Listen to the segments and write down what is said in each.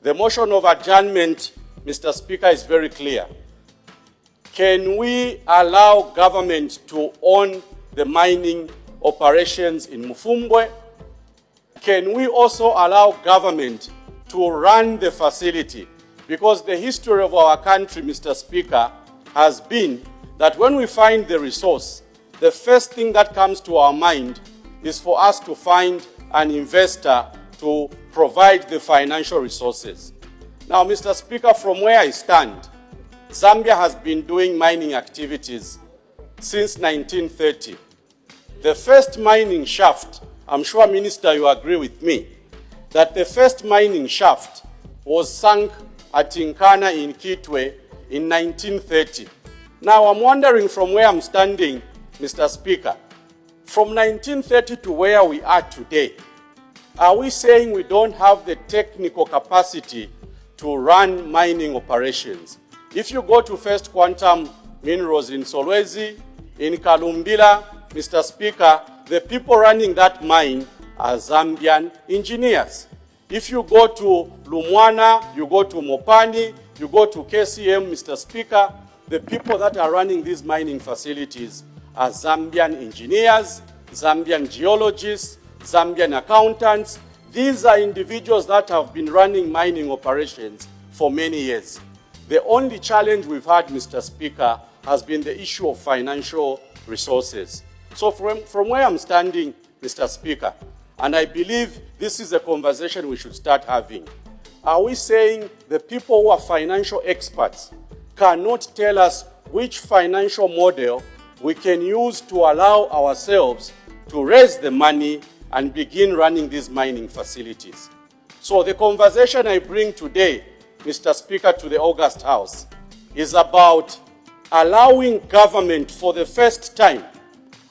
The motion of adjournment, Mr. Speaker, is very clear. Can we allow government to own the mining operations in Mufumbwe? Can we also allow government to run the facility? Because the history of our country, Mr. Speaker, has been that when we find the resource, the first thing that comes to our mind is for us to find an investor to provide the financial resources. Now, Mr. Speaker, from where I stand, Zambia has been doing mining activities since 1930. The first mining shaft, I'm sure, Minister, you agree with me, that the first mining shaft was sunk at Inkana in Kitwe in 1930. Now, I'm wondering from where I'm standing, Mr. Speaker, from 1930 to where we are today, are we saying we don't have the technical capacity to run mining operations? If you go to First Quantum Minerals in Solwezi, in Kalumbila, Mr. Speaker, the people running that mine are Zambian engineers. If you go to Lumwana, you go to Mopani, you go to KCM, Mr. Speaker, the people that are running these mining facilities are Zambian engineers, Zambian geologists, Zambian accountants. These are individuals that have been running mining operations for many years. The only challenge we've had, Mr. Speaker, has been the issue of financial resources. So from where I'm standing, Mr. Speaker, and I believe this is a conversation we should start having, are we saying the people who are financial experts cannot tell us which financial model we can use to allow ourselves to raise the money and begin running these mining facilities? So the conversation I bring today, Mr. Speaker, to the August House is about allowing government for the first time,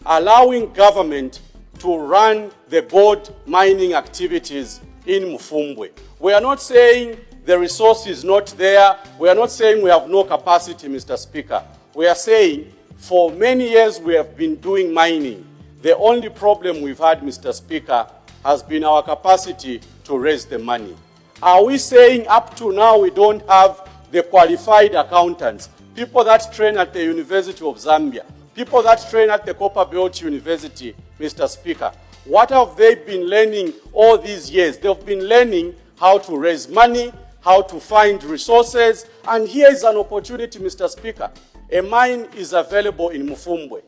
allowing government to run the gold mining activities in Mufumbwe. We are not saying the resource is not there. We are not saying we have no capacity, Mr. Speaker. We are saying for many years we have been doing mining. The only problem we've had, Mr. Speaker, has been our capacity to raise the money. Are we saying up to now we don't have the qualified accountants, people that train at the University of Zambia, people that train at the Copperbelt University, Mr. Speaker? What have they been learning all these years? They've been learning how to raise money, how to find resources, and here is an opportunity, Mr. Speaker. A mine is available in Mufumbwe.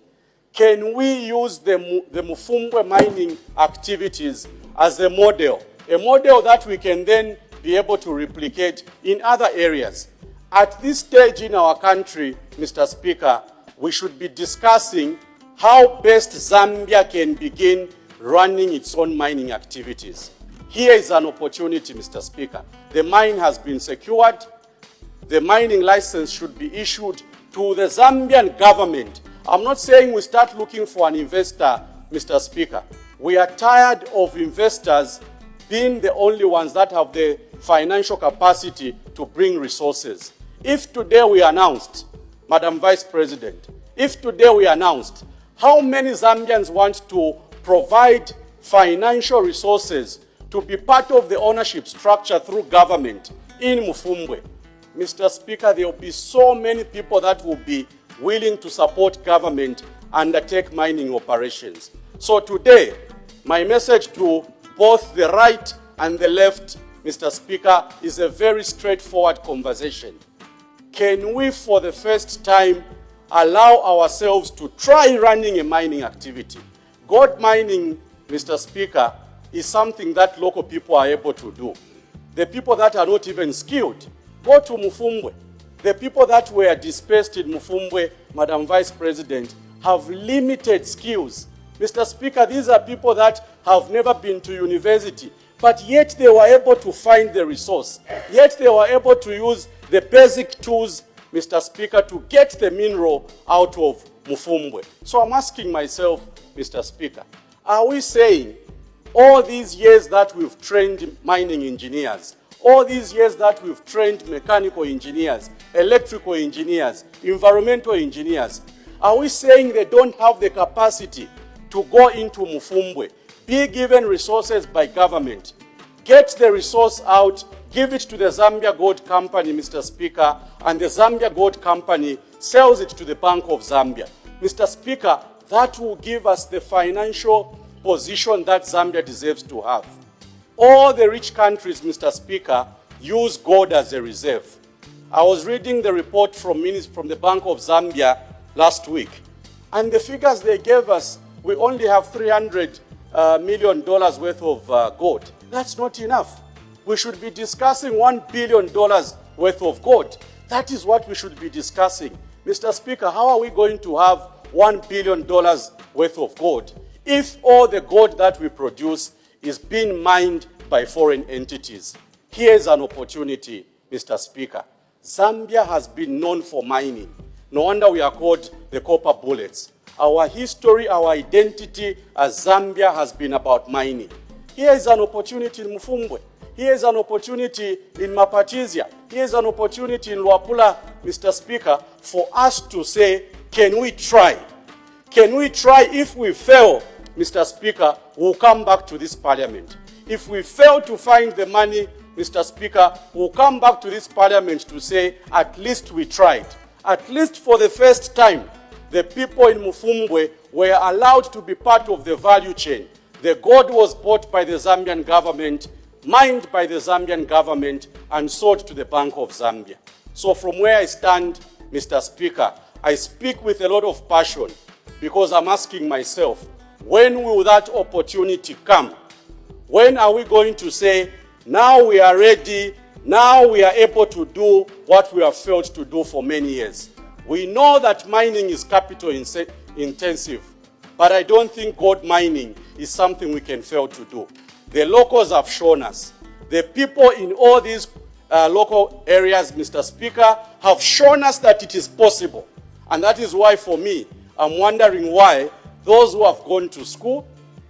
Can we use the Mufumbwe mining activities as a model that we can then be able to replicate in other areas? At this stage in our country, Mr. Speaker, we should be discussing how best Zambia can begin running its own mining activities. Here is an opportunity, Mr. Speaker. The mine has been secured. The mining license should be issued to the Zambian government. I'm not saying we start looking for an investor, Mr. Speaker. We are tired of investors being the only ones that have the financial capacity to bring resources. If today we announced, Madam Vice President, if today we announced how many Zambians want to provide financial resources to be part of the ownership structure through government in Mufumbwe, Mr. Speaker, there will be so many people that will be willing to support government undertake mining operations. So today, my message to both the right and the left, Mr. Speaker, is a very straightforward conversation. Can we, for the first time, allow ourselves to try running a mining activity? Gold mining, Mr. Speaker, is something that local people are able to do. The people that are not even skilled, go to Mufumbwe. The people that were displaced in Mufumbwe, Madam Vice President, have limited skills. Mr. Speaker, these are people that have never been to university, but yet they were able to find the resource. Yet they were able to use the basic tools, Mr. Speaker, to get the mineral out of Mufumbwe. So I'm asking myself, Mr. Speaker, are we saying all these years that we've trained mining engineers, all these years that we've trained mechanical engineers, electrical engineers, environmental engineers, are we saying they don't have the capacity to go into Mufumbwe, be given resources by government, get the resource out, give it to the Zambia Gold Company, Mr. Speaker, and the Zambia Gold Company sells it to the Bank of Zambia. Mr. Speaker, that will give us the financial position that Zambia deserves to have. All the rich countries, Mr. Speaker, use gold as a reserve. I was reading the report from the Bank of Zambia last week, and the figures they gave us, we only have $300 million worth of gold. That's not enough. We should be discussing $1 billion worth of gold. That is what we should be discussing. Mr. Speaker, how are we going to have $1 billion worth of gold if all the gold that we produce is being mined by foreign entities? Here's an opportunity, Mr. Speaker. Zambia has been known for mining. No wonder we are called the copper bullets. Our history, our identity as Zambia has been about mining. Here is an opportunity in Mufumbwe. Here is an opportunity in Mapatizia. Here is an opportunity in Luapula, Mr. Speaker, for us to say, can we try? Can we try? If we fail, Mr. Speaker, we'll come back to this parliament. If we fail to find the money, Mr. Speaker, we'll come back to this parliament to say, at least we tried. At least for the first time, the people in Mufumbwe were allowed to be part of the value chain. The gold was bought by the Zambian government, mined by the Zambian government, and sold to the Bank of Zambia. So from where I stand, Mr. Speaker, I speak with a lot of passion because I'm asking myself, when will that opportunity come? When are we going to say, now we are ready, now we are able to do what we have failed to do for many years? We know that mining is capital intensive, but I don't think gold mining is something we can fail to do. The locals have shown us. The people in all these local areas, Mr. Speaker, have shown us that it is possible. And that is why, for me, I'm wondering why those who have gone to school,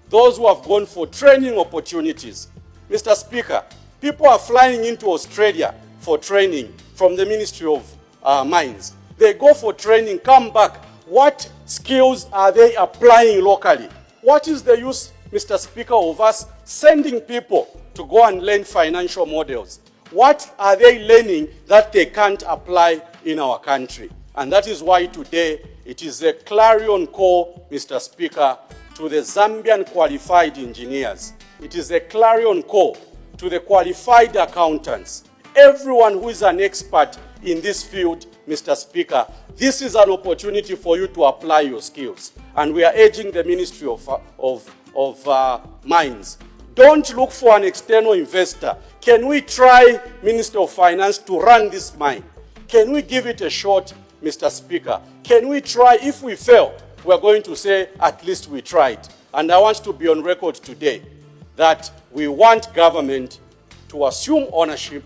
those who have gone for training opportunities. Mr. Speaker, people are flying into Australia for training from the Ministry of Mines. They go for training, come back. What skills are they applying locally? What is the use, Mr. Speaker, of us sending people to go and learn financial models? What are they learning that they can't apply in our country? And that is why today it is a clarion call, Mr. Speaker, to the Zambian qualified engineers. It is a clarion call to the qualified accountants. Everyone who is an expert in this field, Mr. Speaker, this is an opportunity for you to apply your skills. And we are urging the Ministry of Mines. Don't look for an external investor. Can we try, Minister of Finance, to run this mine? Can we give it a shot, Mr. Speaker? Can we try? If we fail, we're going to say, at least we tried. And I want to be on record today that we want government to assume ownership,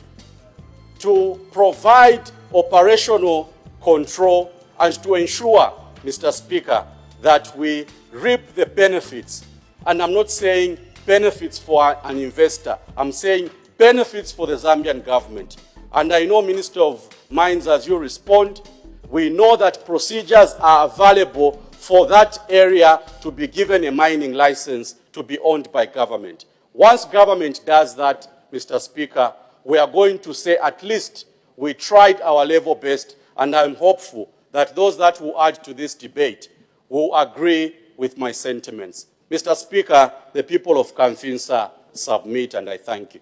to provide operational control, and to ensure, Mr. Speaker, that we reap the benefits. And I'm not saying benefits for an investor. I'm saying benefits for the Zambian government. And I know, Minister of Mines, as you respond, we know that procedures are available for that area to be given a mining license to be owned by government. Once government does that, Mr. Speaker, we are going to say at least we tried our level best, and I'm hopeful that those that will add to this debate will agree with my sentiments. Mr. Speaker, the people of Kamfinsa submit, and I thank you.